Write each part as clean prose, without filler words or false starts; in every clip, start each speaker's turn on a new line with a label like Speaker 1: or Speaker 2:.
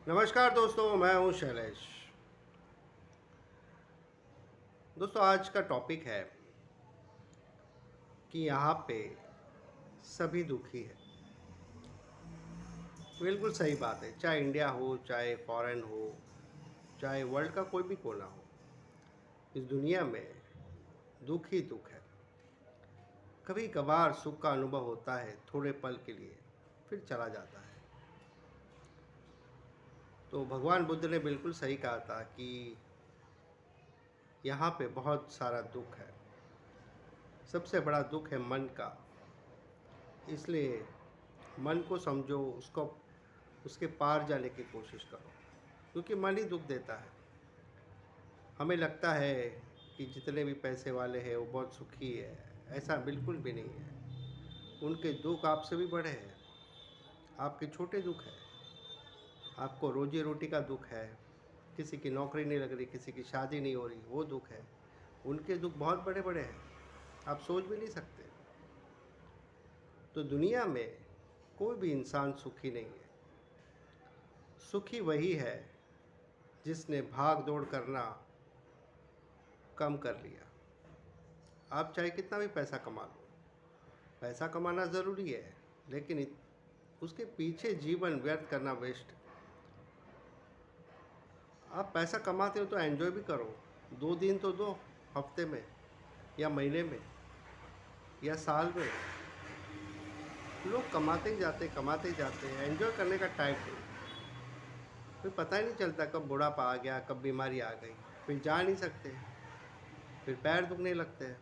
Speaker 1: नमस्कार दोस्तों, मैं हूं शैलेश। दोस्तों, आज का टॉपिक है कि यहाँ पे सभी दुखी है। बिल्कुल सही बात है, चाहे इंडिया हो, चाहे फॉरेन हो, चाहे वर्ल्ड का कोई भी कोना हो, इस दुनिया में दुख ही दुख है। कभी कभार सुख का अनुभव होता है थोड़े पल के लिए, फिर चला जाता है। तो भगवान बुद्ध ने बिल्कुल सही कहा था कि यहाँ पे बहुत सारा दुख है। सबसे बड़ा दुख है मन का। इसलिए मन को समझो, उसको उसके पार जाने की कोशिश करो, क्योंकि मन ही दुख देता है। हमें लगता है कि जितने भी पैसे वाले हैं वो बहुत सुखी है, ऐसा बिल्कुल भी नहीं है। उनके दुख आपसे भी बड़े हैं। आपके छोटे दुख है। आपको रोजी रोटी का दुख है, किसी की नौकरी नहीं लग रही, किसी की शादी नहीं हो रही, वो दुख है। उनके दुख बहुत बड़े बड़े हैं, आप सोच भी नहीं सकते। तो दुनिया में कोई भी इंसान सुखी नहीं है। सुखी वही है जिसने भाग दौड़ करना कम कर लिया। आप चाहे कितना भी पैसा कमा लो, पैसा कमाना ज़रूरी है, लेकिन उसके पीछे जीवन व्यर्थ करना वेस्ट है। आप पैसा कमाते हो तो एंजॉय भी करो, 2 दिन तो दो, हफ्ते में या महीने में या साल में। लोग कमाते ही जाते हैं, एंजॉय करने का टाइम नहीं। फिर पता ही नहीं चलता कब बुढ़ापा आ गया, कब बीमारी आ गई, फिर जा नहीं सकते, फिर पैर दुखने लगते हैं।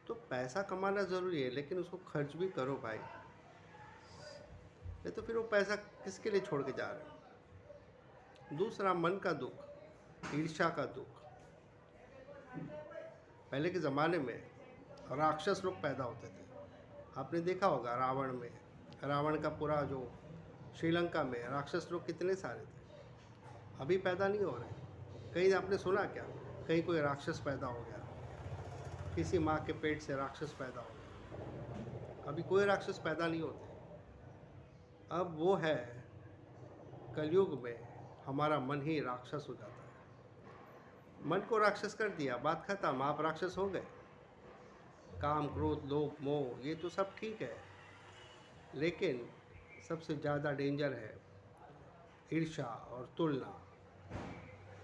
Speaker 1: तो पैसा कमाना ज़रूरी है, लेकिन उसको खर्च भी करो भाई। नहीं तो फिर वो पैसा किसके लिए छोड़ के जा रहे हो। दूसरा, मन का दुख, ईर्ष्या का दुख। पहले के ज़माने में राक्षस लोग पैदा होते थे। आपने देखा होगा रावण में, रावण का पूरा जो श्रीलंका में राक्षस लोग कितने सारे थे। अभी पैदा नहीं हो रहे। कहीं आपने सुना क्या, कहीं कोई राक्षस पैदा हो गया, किसी माँ के पेट से राक्षस पैदा हो गया? अभी कोई राक्षस पैदा नहीं होते। अब वो है, कलयुग में हमारा मन ही राक्षस हो जाता है। मन को राक्षस कर दिया, बात खत्म, आप राक्षस हो गए। काम, क्रोध, लोभ, मोह, ये तो सब ठीक है, लेकिन सबसे ज़्यादा डेंजर है ईर्ष्या और तुलना।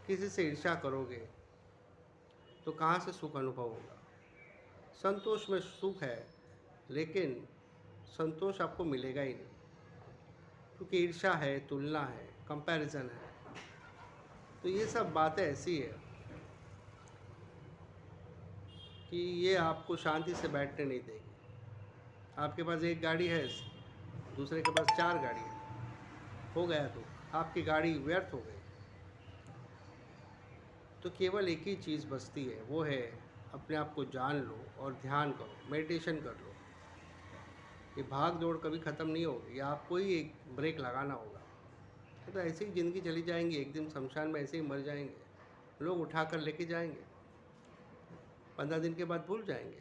Speaker 1: किसी से ईर्ष्या करोगे तो कहाँ से सुख अनुभव होगा। संतोष में सुख है, लेकिन संतोष आपको मिलेगा ही नहीं, क्योंकि ईर्ष्या है, तुलना है, कंपैरिजन है। तो ये सब बातें ऐसी है कि ये आपको शांति से बैठने नहीं देगी। आपके पास एक गाड़ी है, दूसरे के पास 4 गाड़ी है, हो गया तो आपकी गाड़ी व्यर्थ हो गई। तो केवल एक ही चीज़ बचती है, वो है अपने आप को जान लो और ध्यान करो, मेडिटेशन कर लो। ये भाग दौड़ कभी ख़त्म नहीं होगी, या आपको ही एक ब्रेक लगाना होगा। तो ऐसे ही ज़िंदगी चली जाएंगी, एक दिन शमशान में ऐसे ही मर जाएंगे। लोग उठा कर लेके जाएंगे, 15 दिन के बाद भूल जाएंगे।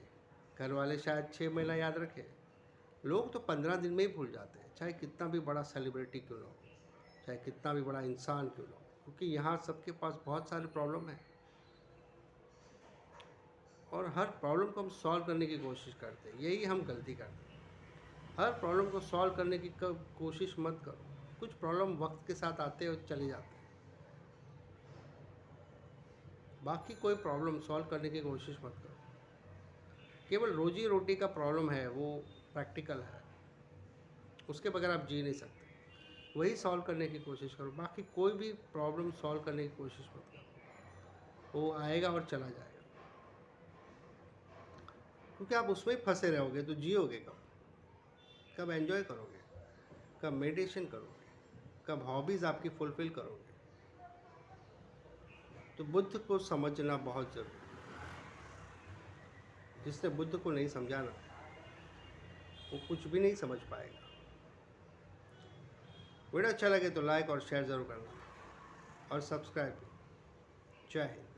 Speaker 1: घर वाले शायद 6 महीना याद रखें, लोग तो 15 दिन में ही भूल जाते हैं, चाहे कितना भी बड़ा सेलिब्रिटी क्यों ना हो, चाहे कितना भी बड़ा इंसान क्यों ना हो, क्योंकि यहाँ सबके पास बहुत सारे प्रॉब्लम है और हर प्रॉब्लम को हम सॉल्व करने की कोशिश करते हैं। यही हम गलती करते हैं। हर प्रॉब्लम को सॉल्व करने की कोशिश मत करो। कुछ प्रॉब्लम वक्त के साथ आते और चले जाते हैं, बाकी कोई प्रॉब्लम सॉल्व करने की कोशिश मत करो। केवल रोजी रोटी का प्रॉब्लम है, वो प्रैक्टिकल है, उसके बगैर आप जी नहीं सकते। वही सॉल्व करने की कोशिश करो, बाकी कोई भी प्रॉब्लम सॉल्व करने की कोशिश मत करो। वो आएगा और चला जाएगा, क्योंकि आप उसमें ही फंसे रहोगे तो जियोगे कब? कब एंजॉय करोगे? कब मेडिटेशन करोगे? कब हॉबीज़ आपकी फुलफ़िल करोगे? तो बुद्ध को समझना बहुत ज़रूरी है। जिसने बुद्ध को नहीं समझा ना, वो कुछ भी नहीं समझ पाएगा। वीडियो अच्छा लगे तो लाइक और शेयर ज़रूर करना और सब्सक्राइब भी। जय हिंद।